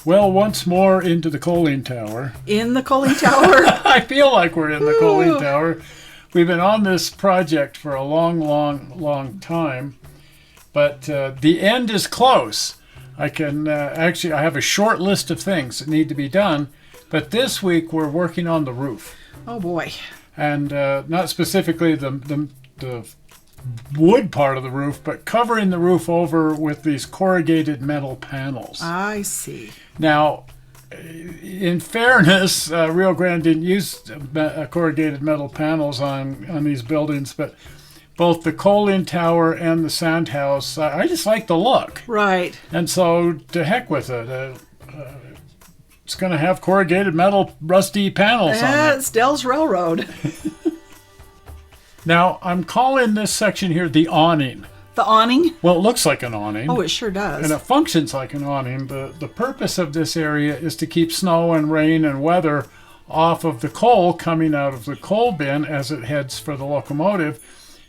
Well, once more into the coaling tower. In the coaling tower? I feel like we're in the coaling tower. We've been on this project for a long time, but the end is close. I can I have a short list of things that need to be done, but this week we're working on the roof. Oh boy. And not specifically the wood part of the roof, but covering the roof over with these corrugated metal panels. I see. Now, in fairness, Rio Grande didn't use corrugated metal panels on these buildings, but both the coaling tower and the sand house, I just like the look. Right. And so, to heck with it. It's going to have corrugated metal rusty panels on it. It's Dell's Railroad. Now, I'm calling this section here the awning. The awning? Well, it looks like an awning. Oh, it sure does. And it functions like an awning. The purpose of this area is to keep snow and rain and weather off of the coal coming out of the coal bin as it heads for the locomotive,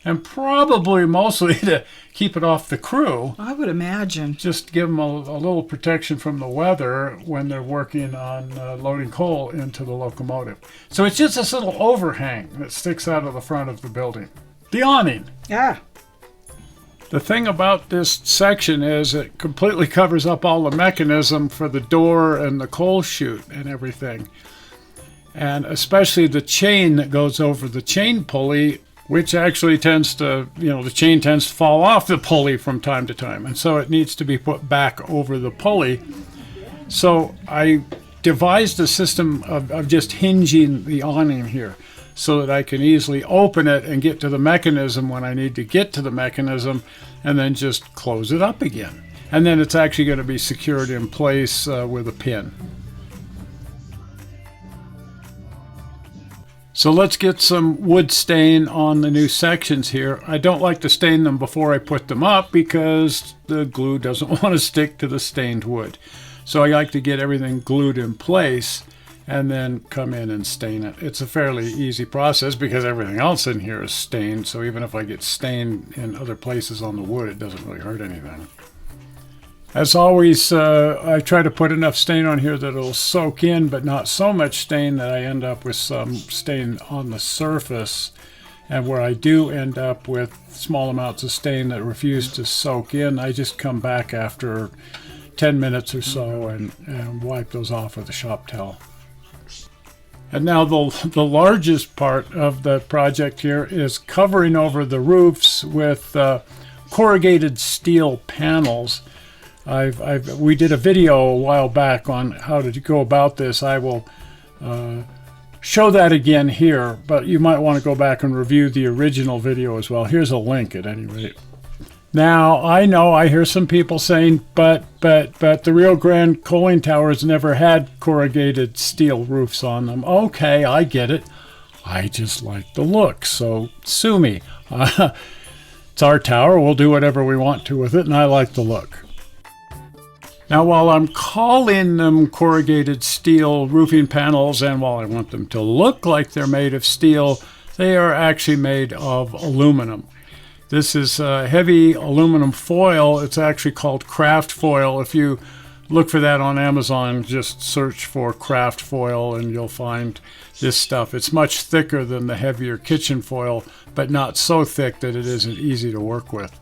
and probably mostly to keep it off the crew. I would imagine. Just give them a little protection from the weather when they're working on loading coal into the locomotive. So it's just this little overhang that sticks out of the front of the building. The awning. Yeah. The thing about this section is it completely covers up all the mechanism for the door and the coal chute and everything. And especially the chain that goes over the chain pulley, which actually tends to, the chain tends to fall off the pulley from time to time. And so it needs to be put back over the pulley. So I devised a system of just hinging the awning here so that I can easily open it and get to the mechanism when I need to get to the mechanism, and then just close it up again. And then it's actually going to be secured in place with a pin. So let's get some wood stain on the new sections here. I don't like to stain them before I put them up because the glue doesn't want to stick to the stained wood. So I like to get everything glued in place and then come in and stain it. It's a fairly easy process because everything else in here is stained. So even if I get stained in other places on the wood, it doesn't really hurt anything. As always, I try to put enough stain on here that it'll soak in, but not so much stain that I end up with some stain on the surface. And where I do end up with small amounts of stain that refuse to soak in, I just come back after 10 minutes or so and wipe those off with a shop towel. And now the largest part of the project here is covering over the roofs with corrugated steel panels. We did a video a while back on how to go about this. I will show that again here, but you might want to go back and review the original video as well. Here's a link at any rate. Now, I know I hear some people saying, but the Rio Grande coaling towers never had corrugated steel roofs on them. Okay, I get it. I just like the look, so sue me. It's our tower. We'll do whatever we want to with it, and I like the look. Now, while I'm calling them corrugated steel roofing panels, and while I want them to look like they're made of steel, they are actually made of aluminum. This is heavy aluminum foil. It's actually called craft foil. If you look for that on Amazon, just search for craft foil and you'll find this stuff. It's much thicker than the heavier kitchen foil, but not so thick that it isn't easy to work with.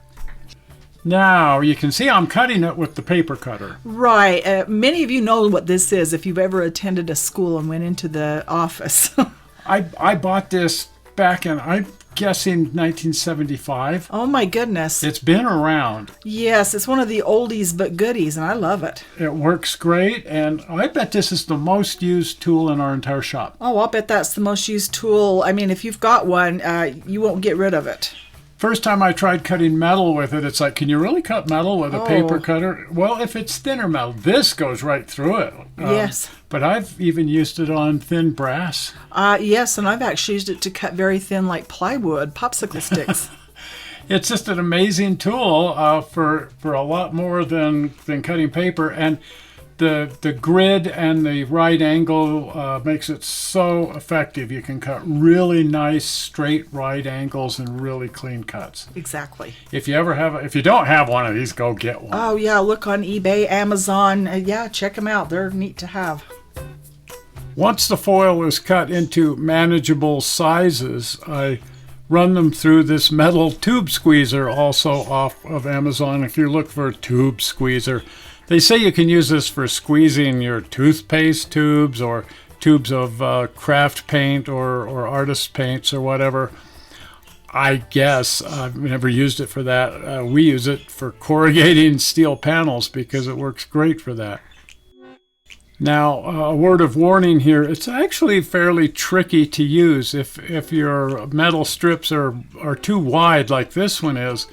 Now, you can see I'm cutting it with the paper cutter. Right. Many of you know what this is if you've ever attended a school and went into the office. I bought this back in, I'm guessing, 1975. Oh, my goodness. It's been around. Yes, it's one of the oldies but goodies, and I love it. It works great, and I bet this is the most used tool in our entire shop. Oh, I'll bet that's the most used tool. I mean, if you've got one, you won't get rid of it. First time I tried cutting metal with it, it's like, can you really cut metal with a paper cutter? Well, if it's thinner metal, this goes right through it. Yes. But I've even used it on thin brass. Yes, and I've actually used it to cut very thin, like plywood, popsicle sticks. It's just an amazing tool for a lot more than cutting paper. And the grid and the right angle makes it so effective. You can cut really nice straight right angles and really clean cuts. Exactly. If you don't have one of these, go get one. Oh yeah, look on eBay, Amazon. Yeah, check them out. They're neat to have. Once the foil is cut into manageable sizes, I run them through this metal tube squeezer, also off of Amazon. If you look for a tube squeezer, they say you can use this for squeezing your toothpaste tubes or tubes of craft paint or artist paints or whatever. I guess I've never used it for that. We use it for corrugating steel panels because it works great for that. Now, a word of warning here, it's actually fairly tricky to use. If your metal strips are too wide like this one is,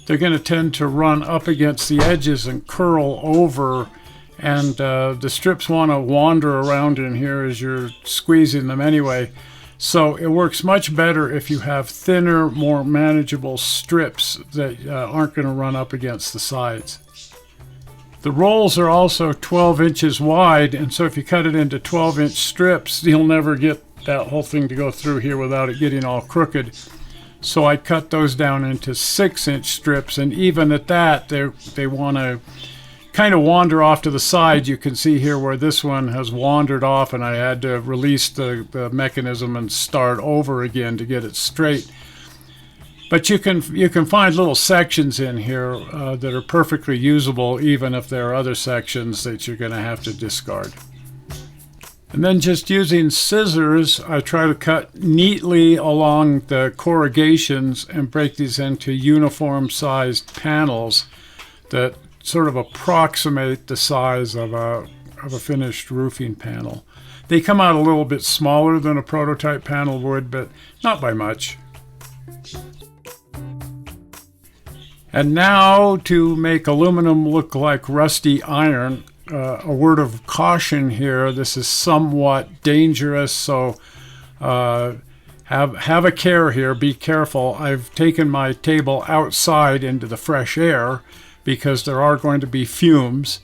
they're going to tend to run up against the edges and curl over, and the strips want to wander around in here as you're squeezing them anyway. So it works much better if you have thinner, more manageable strips that aren't going to run up against the sides. The rolls are also 12 inches wide, and so if you cut it into 12-inch strips, you'll never get that whole thing to go through here without it getting all crooked. So I cut those down into 6-inch strips, and even at that, they want to kind of wander off to the side. You can see here where this one has wandered off, and I had to release the mechanism and start over again to get it straight. But you can find little sections in here that are perfectly usable, even if there are other sections that you're going to have to discard. And then just using scissors, I try to cut neatly along the corrugations and break these into uniform-sized panels that sort of approximate the size of a finished roofing panel. They come out a little bit smaller than a prototype panel would, but not by much. And now, to make aluminum look like rusty iron, a word of caution here. This is somewhat dangerous, so have a care here. Be careful. I've taken my table outside into the fresh air because there are going to be fumes.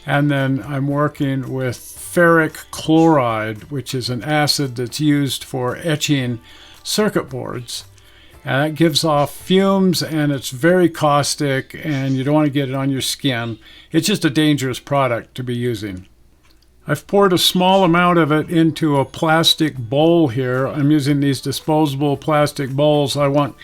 And then I'm working with ferric chloride, which is an acid that's used for etching circuit boards. And that gives off fumes, and it's very caustic, and you don't want to get it on your skin. It's just a dangerous product to be using. I've poured a small amount of it into a plastic bowl here. I'm using these disposable plastic bowls. I want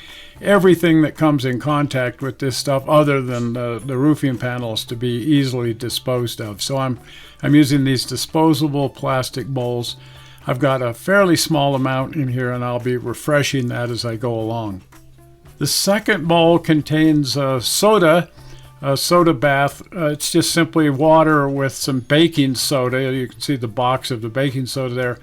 everything that comes in contact with this stuff other than the roofing panels to be easily disposed of. So I'm using these disposable plastic bowls. I've got a fairly small amount in here, and I'll be refreshing that as I go along. The second bowl contains soda, a soda bath. It's just simply water with some baking soda. You can see the box of the baking soda there,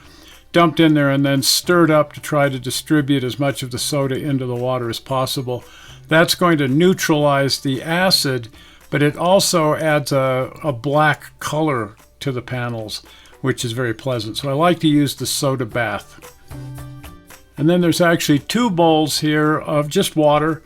dumped in there and then stirred up to try to distribute as much of the soda into the water as possible. That's going to neutralize the acid, but it also adds a black color to the panels, which is very pleasant. So I like to use the soda bath. And then there's actually two bowls here of just water,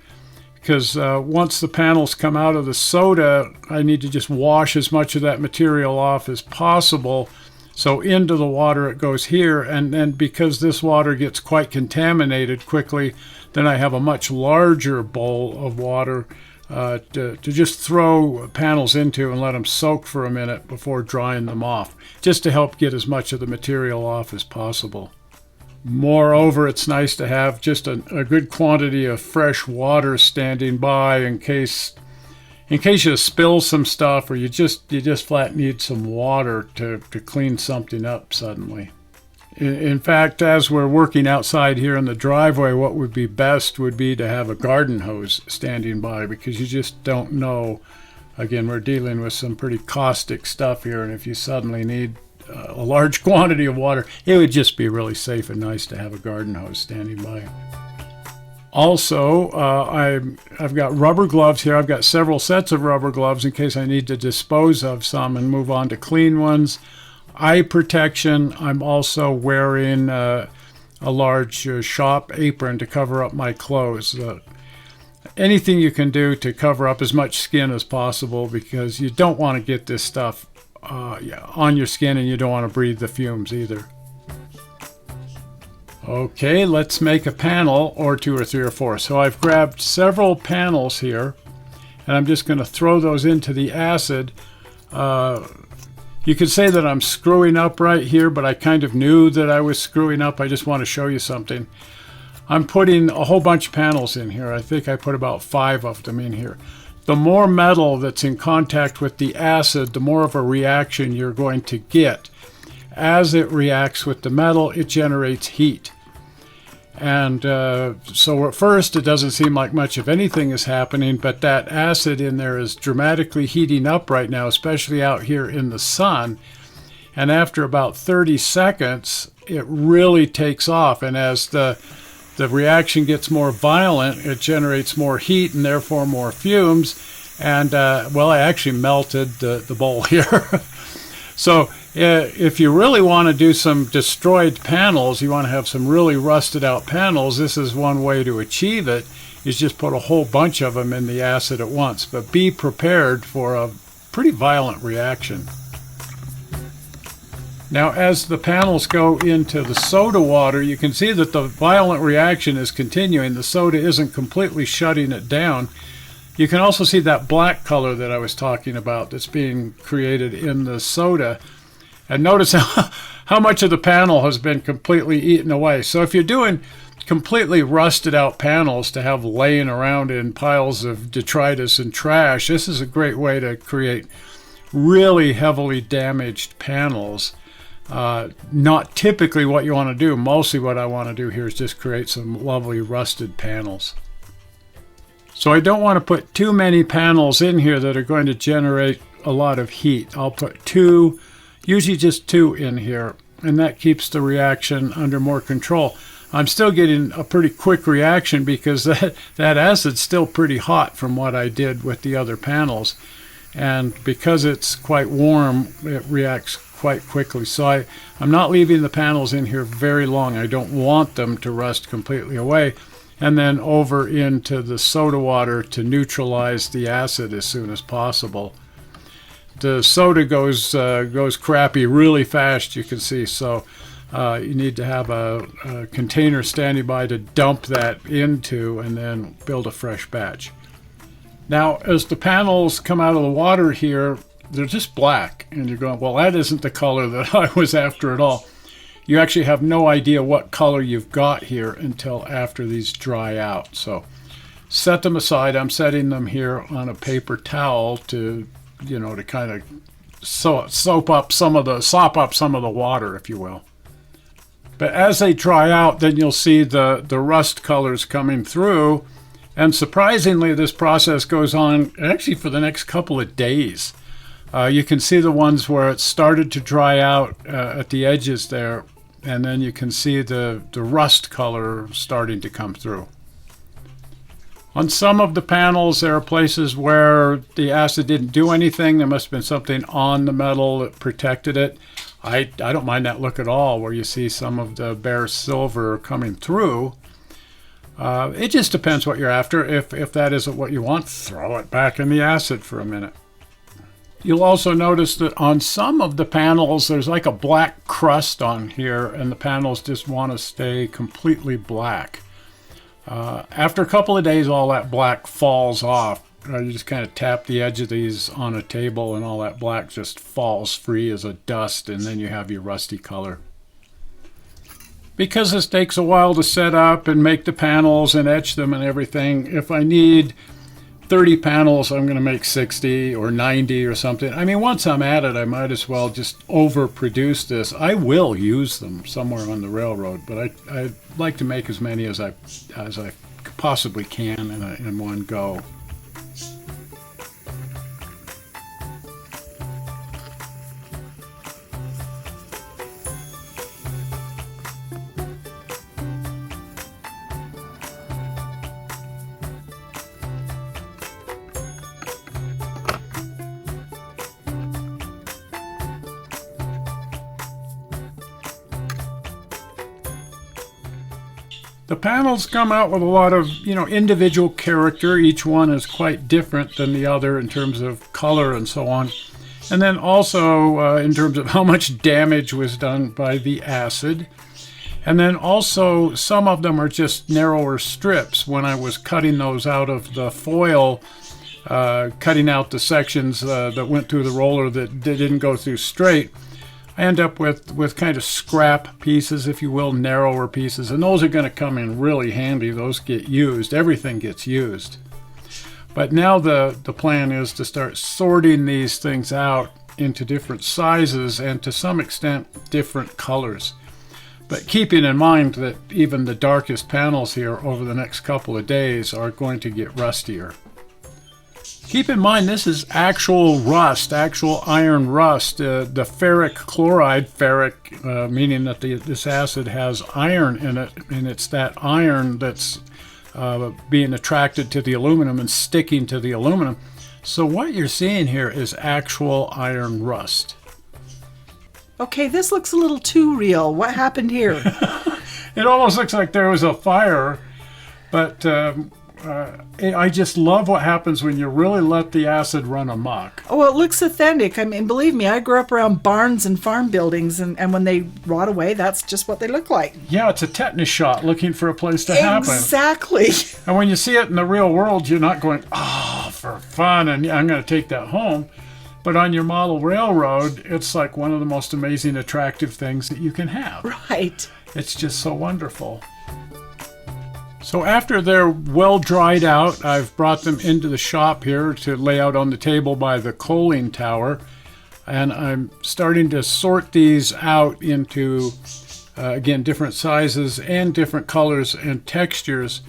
because once the panels come out of the soda, I need to just wash as much of that material off as possible. So into the water it goes here, and then because this water gets quite contaminated quickly, then I have a much larger bowl of water to just throw panels into and let them soak for a minute before drying them off, just to help get as much of the material off as possible. Moreover, it's nice to have just a good quantity of fresh water standing by in case you spill some stuff, or you just flat need some water to clean something up suddenly. In fact, as we're working outside here in the driveway, what would be best would be to have a garden hose standing by, because you just don't know. Again, we're dealing with some pretty caustic stuff here, and if you suddenly need a large quantity of water, it would just be really safe and nice to have a garden hose standing by. Also, I've got rubber gloves here. I've got several sets of rubber gloves in case I need to dispose of some and move on to clean ones. Eye protection. I'm also wearing a large shop apron to cover up my clothes. Anything you can do to cover up as much skin as possible, because you don't want to get this stuff yeah, on your skin, and you don't want to breathe the fumes either. Okay, let's make a panel or 2 or 3 or 4. So I've grabbed several panels here, and I'm just going to throw those into the acid. You could say that I'm screwing up right here, but I kind of knew that I was screwing up. I just want to show you something. I'm putting a whole bunch of panels in here. I think I put about 5 of them in here. The more metal that's in contact with the acid, the more of a reaction you're going to get. As it reacts with the metal, it generates heat. And so at first it doesn't seem like much of anything is happening, but that acid in there is dramatically heating up right now, especially out here in the sun. And after about 30 seconds, it really takes off. And as the reaction gets more violent, it generates more heat and therefore more fumes. And well, I actually melted the bowl here. So if you really want to do some destroyed panels, you want to have some really rusted out panels, this is one way to achieve it, is just put a whole bunch of them in the acid at once. But be prepared for a pretty violent reaction. Now, as the panels go into the soda water, you can see that the violent reaction is continuing. The soda isn't completely shutting it down. You can also see that black color that I was talking about that's being created in the soda. And notice how much of the panel has been completely eaten away. So if you're doing completely rusted out panels to have laying around in piles of detritus and trash, this is a great way to create really heavily damaged panels. Not typically what you want to do. Mostly what I want to do here is just create some lovely rusted panels. So I don't want to put too many panels in here that are going to generate a lot of heat. I'll put 2, usually just 2 in here, and that keeps the reaction under more control. I'm still getting a pretty quick reaction because that acid's still pretty hot from what I did with the other panels. And because it's quite warm, it reacts quite quickly. So I'm not leaving the panels in here very long. I don't want them to rust completely away. And then over into the soda water to neutralize the acid as soon as possible. The soda goes crappy really fast, you can see, so you need to have a container standing by to dump that into and then build a fresh batch. Now, as the panels come out of the water here, they're just black, and you're going, well, that isn't the color that I was after at all. You actually have no idea what color you've got here until after these dry out. So set them aside. I'm setting them here on a paper towel to, to kind of sop up some of the water, if you will. But as they dry out, then you'll see the rust colors coming through. And surprisingly, this process goes on actually for the next couple of days. You can see the ones where it started to dry out at the edges there. And then you can see the rust color starting to come through. On some of the panels, there are places where the acid didn't do anything. There must have been something on the metal that protected it. I don't mind that look at all, where you see some of the bare silver coming through. It just depends what you're after. If that isn't what you want, throw it back in the acid for a minute. You'll also notice that on some of the panels, there's like a black crust on here, and the panels just want to stay completely black. After a couple of days, all that black falls off. You just kind of tap the edge of these on a table, and all that black just falls free as a dust, and then you have your rusty color. Because this takes a while to set up and make the panels and etch them and everything, if I need 30 panels, I'm going to make 60 or 90 or something. I mean, once I'm at it, I might as well just overproduce this. I will use them somewhere on the railroad, but I like to make as many as I possibly can in one go. The panels come out with a lot of, individual character. Each one is quite different than the other in terms of color and so on. And then also in terms of how much damage was done by the acid. And then also some of them are just narrower strips. When I was cutting those out of the foil, cutting out the sections that went through the roller that didn't go through straight, I end up with kind of scrap pieces, if you will, narrower pieces. And those are going to come in really handy. Those get used. Everything gets used. But now the plan is to start sorting these things out into different sizes and to some extent different colors. But keeping in mind that even the darkest panels here over the next couple of days are going to get rustier. Keep in mind this is actual rust, actual iron rust. The ferric chloride, ferric meaning that this acid has iron in it, and it's that iron that's being attracted to the aluminum and sticking to the aluminum. So what you're seeing here is actual iron rust. Okay, this looks a little too real. What happened here? It almost looks like there was a fire, but I just love what happens when you really let the acid run amok. Oh, it looks authentic. I mean, believe me, I grew up around barns and farm buildings, and when they rot away, that's just what they look like. Yeah, it's a tetanus shot looking for a place to happen. Exactly. And when you see it in the real world, you're not going, oh, for fun, and I'm going to take that home. But on your model railroad, it's like one of the most amazing, attractive things that you can have. Right. It's just so wonderful. So after they're well dried out, I've brought them into the shop here to lay out on the table by the coaling tower. And I'm starting to sort these out into, again, different sizes and different colors and textures.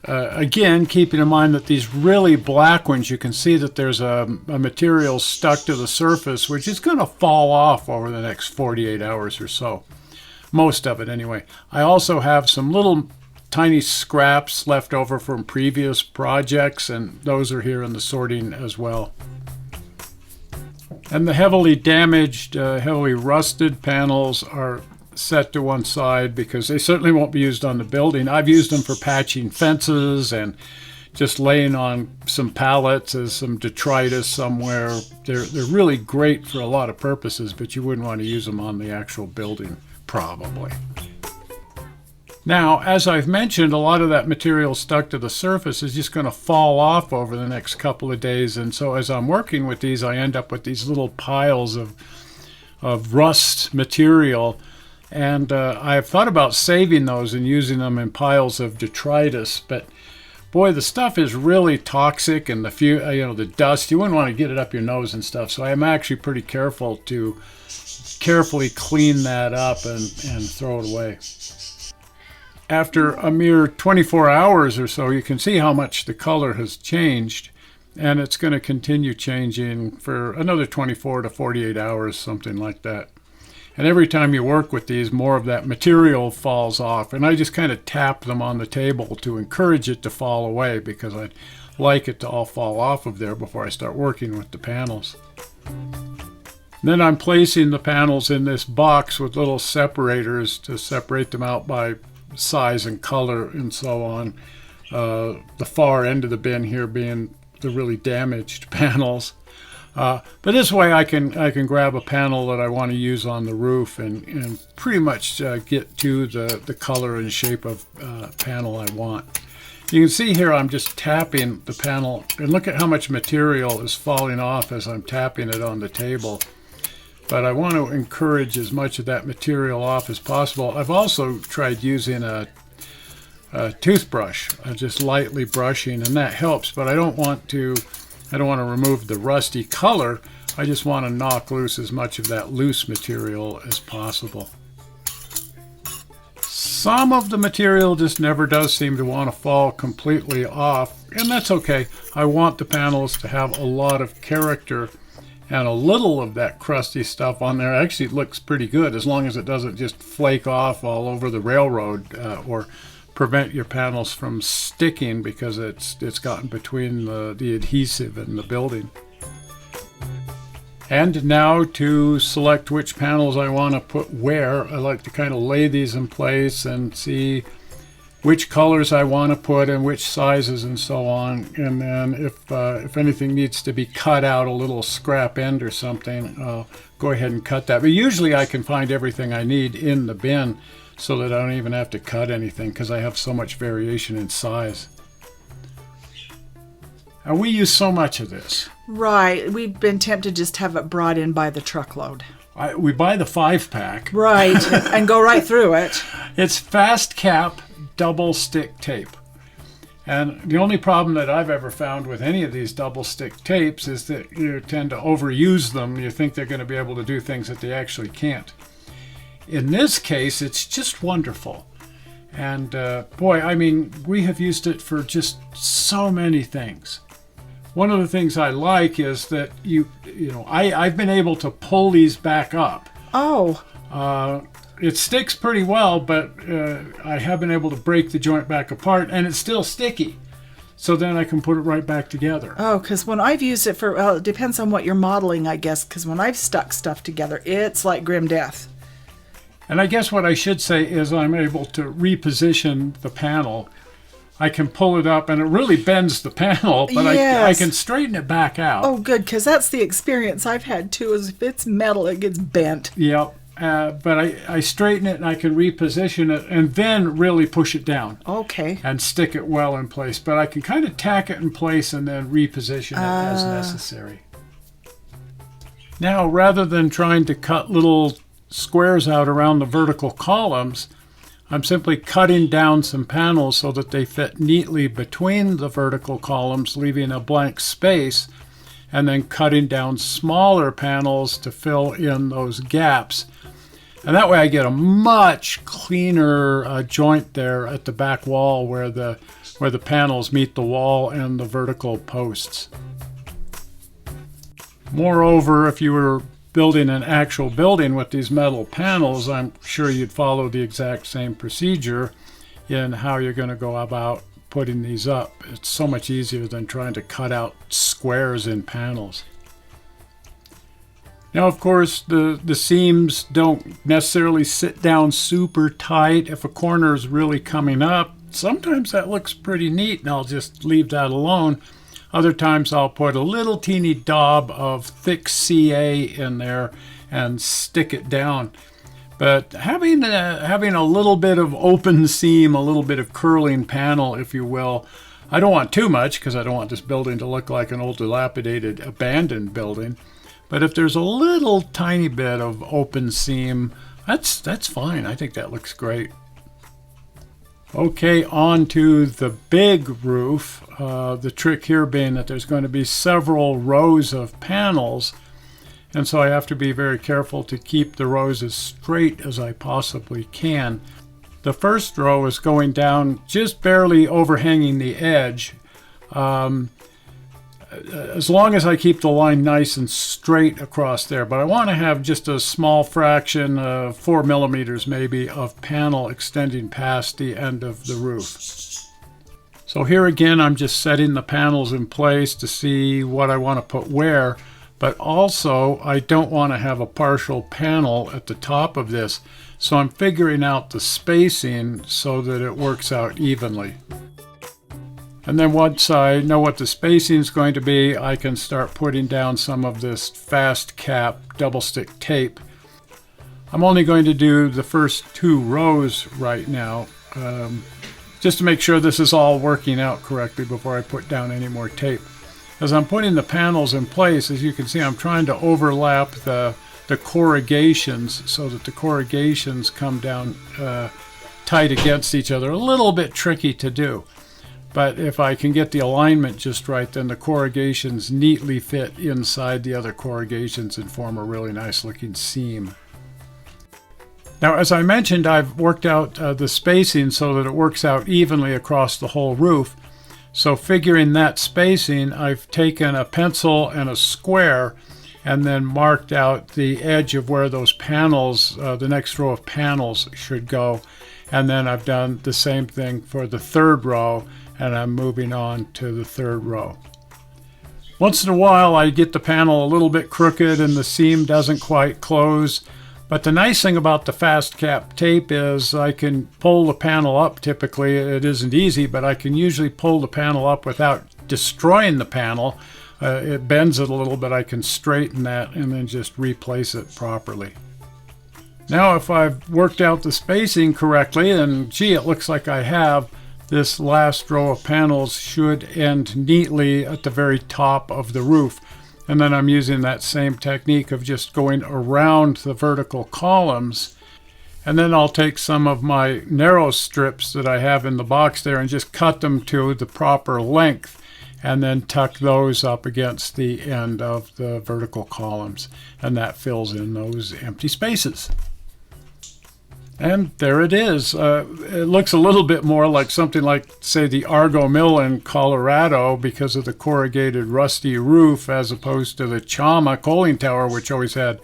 Again, keeping in mind that these really black ones, you can see that there's a material stuck to the surface, which is going to fall off over the next 48 hours or so. Most of it, anyway. I also have some little tiny scraps left over from previous projects, and those are here in the sorting as well. And the heavily damaged, heavily rusted panels are set to one side because they certainly won't be used on the building. I've used them for patching fences and just laying on some pallets as some detritus somewhere. They're really great for a lot of purposes, but you wouldn't want to use them on the actual building, probably. Now, as I've mentioned, a lot of that material stuck to the surface is just going to fall off over the next couple of days. And so as I'm working with these, I end up with these little piles of rust material. And I've thought about saving those and using them in piles of detritus. But boy, the stuff is really toxic, and the dust, you wouldn't want to get it up your nose and stuff. So I'm actually pretty careful to carefully clean that up and throw it away. After a mere 24 hours or so, you can see how much the color has changed, and it's going to continue changing for another 24 to 48 hours, something like that. And every time you work with these, more of that material falls off, and I just kind of tap them on the table to encourage it to fall away, because I'd like it to all fall off of there before I start working with the panels. Then I'm placing the panels in this box with little separators to separate them out by size and color and so on. The far end of the bin here being the really damaged panels. But this way I can grab a panel that I want to use on the roof and pretty much get to the color and shape of panel I want. You can see here I'm just tapping the panel, and look at how much material is falling off as I'm tapping it on the table. But I want to encourage as much of that material off as possible. I've also tried using a toothbrush, just lightly brushing, and that helps. But I don't want to remove the rusty color. I just want to knock loose as much of that loose material as possible. Some of the material just never does seem to want to fall completely off, and that's okay. I want the panels to have a lot of character. And a little of that crusty stuff on there actually looks pretty good, as long as it doesn't just flake off all over the railroad or prevent your panels from sticking because it's gotten between the adhesive and the building. And now to select which panels I want to put where, I like to kind of lay these in place and see which colors I want to put and which sizes and so on. And then if anything needs to be cut out, a little scrap end or something, I'll go ahead and cut that. But usually I can find everything I need in the bin so that I don't even have to cut anything because I have so much variation in size. And we use so much of this. Right. We've been tempted just to have it brought in by the truckload. We buy the 5-pack. Right. And go right through it. It's fast cap double stick tape. And the only problem that I've ever found with any of these double stick tapes is that you tend to overuse them. You think they're going to be able to do things that they actually can't. In this case, it's just wonderful. And boy, I mean, we have used it for just so many things. One of the things I like is that I've been able to pull these back up. Oh. It sticks pretty well, but I have been able to break the joint back apart, and it's still sticky. So then I can put it right back together. Oh, because when I've used it for, well, it depends on what you're modeling, I guess, because when I've stuck stuff together, it's like grim death. And I guess what I should say is I'm able to reposition the panel. I can pull it up, and it really bends the panel, but yes. I can straighten it back out. Oh, good, because that's the experience I've had, too, is if it's metal, it gets bent. Yep. But I straighten it, and I can reposition it, and then really push it down. Okay. And stick it well in place. But I can kind of tack it in place and then reposition it as necessary. Now, rather than trying to cut little squares out around the vertical columns, I'm simply cutting down some panels so that they fit neatly between the vertical columns, leaving a blank space, and then cutting down smaller panels to fill in those gaps. And that way I get a much cleaner joint there at the back wall where the panels meet the wall and the vertical posts. Moreover, if you were building an actual building with these metal panels, I'm sure you'd follow the exact same procedure in how you're going to go about putting these up. It's so much easier than trying to cut out squares in panels. Now, of course, the seams don't necessarily sit down super tight. If a corner is really coming up, sometimes that looks pretty neat, and I'll just leave that alone. Other times I'll put a little teeny daub of thick CA in there and stick it down. But having a little bit of open seam, a little bit of curling panel, if you will, I don't want too much because I don't want this building to look like an old dilapidated abandoned building. But if there's a little tiny bit of open seam, that's fine. I think that looks great. Okay, on to the big roof. The trick here being that there's going to be several rows of panels, and so I have to be very careful to keep the rows as straight as I possibly can. The first row is going down just barely overhanging the edge. As long as I keep the line nice and straight across there, but I want to have just a small fraction, 4 millimeters maybe, of panel extending past the end of the roof. So here again, I'm just setting the panels in place to see what I want to put where, but also I don't want to have a partial panel at the top of this, so I'm figuring out the spacing so that it works out evenly. And then once I know what the spacing is going to be, I can start putting down some of this fast cap double stick tape. I'm only going to do the first 2 rows right now, just to make sure this is all working out correctly before I put down any more tape. As I'm putting the panels in place, as you can see, I'm trying to overlap the corrugations so that the corrugations come down tight against each other. A little bit tricky to do. But if I can get the alignment just right, then the corrugations neatly fit inside the other corrugations and form a really nice looking seam. Now, as I mentioned, I've worked out the spacing so that it works out evenly across the whole roof. So figuring that spacing, I've taken a pencil and a square and then marked out the edge of where those panels, the next row of panels should go. And then I've done the same thing for the 3rd row, and I'm moving on to the 3rd row. Once in a while I get the panel a little bit crooked and the seam doesn't quite close, But the nice thing about the fast cap tape is I can pull the panel up. Typically it isn't easy, but I can usually pull the panel up without destroying the panel. It bends it a little bit. I can straighten that and then just replace it properly. Now if I've worked out the spacing correctly, and gee, it looks like I have, this last row of panels should end neatly at the very top of the roof. And then I'm using that same technique of just going around the vertical columns. And then I'll take some of my narrow strips that I have in the box there and just cut them to the proper length, and then tuck those up against the end of the vertical columns. And that fills in those empty spaces. And there it is. It looks a little bit more like something like, say, the Argo Mill in Colorado because of the corrugated rusty roof, as opposed to the Chama coaling tower, which always had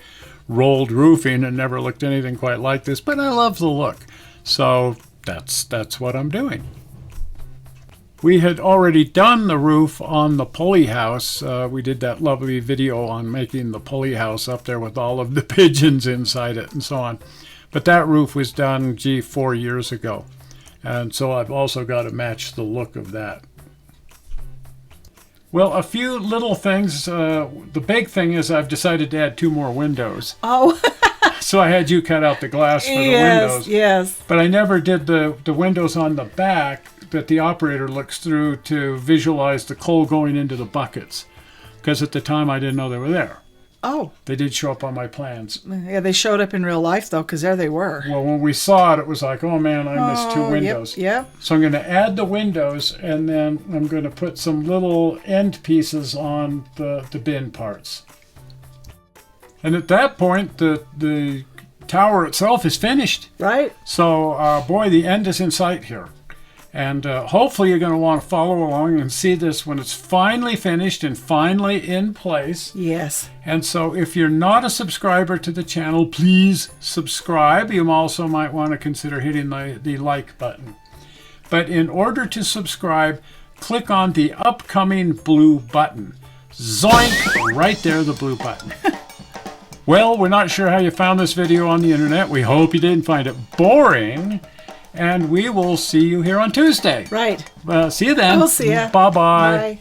rolled roofing and never looked anything quite like this. But I love the look. So that's what I'm doing. We had already done the roof on the pulley house. We did that lovely video on making the pulley house up there with all of the pigeons inside it and so on. But that roof was done, 4 years ago. And so I've also got to match the look of that. Well, a few little things. The big thing is I've decided to add 2 more windows. Oh. So I had you cut out the glass for the windows. Yes. But I never did the windows on the back that the operator looks through to visualize the coal going into the buckets. Because at the time I didn't know they were there. Oh. They did show up on my plans. Yeah, they showed up in real life, though, because there they were. Well, when we saw it, it was like, oh, man, I missed 2 windows. Yep. So I'm going to add the windows, and then I'm going to put some little end pieces on the bin parts. And at that point, the tower itself is finished. Right. So, boy, the end is in sight here. And hopefully you're going to want to follow along and see this when it's finally finished and finally in place. Yes. And so if you're not a subscriber to the channel, please subscribe. You also might want to consider hitting the like button. But in order to subscribe, click on the upcoming blue button. Zoink! Right there, the blue button. Well, we're not sure how you found this video on the internet. We hope you didn't find it boring. And we will see you here on Tuesday. Right. See you then. We'll see ya. Bye-bye. Bye.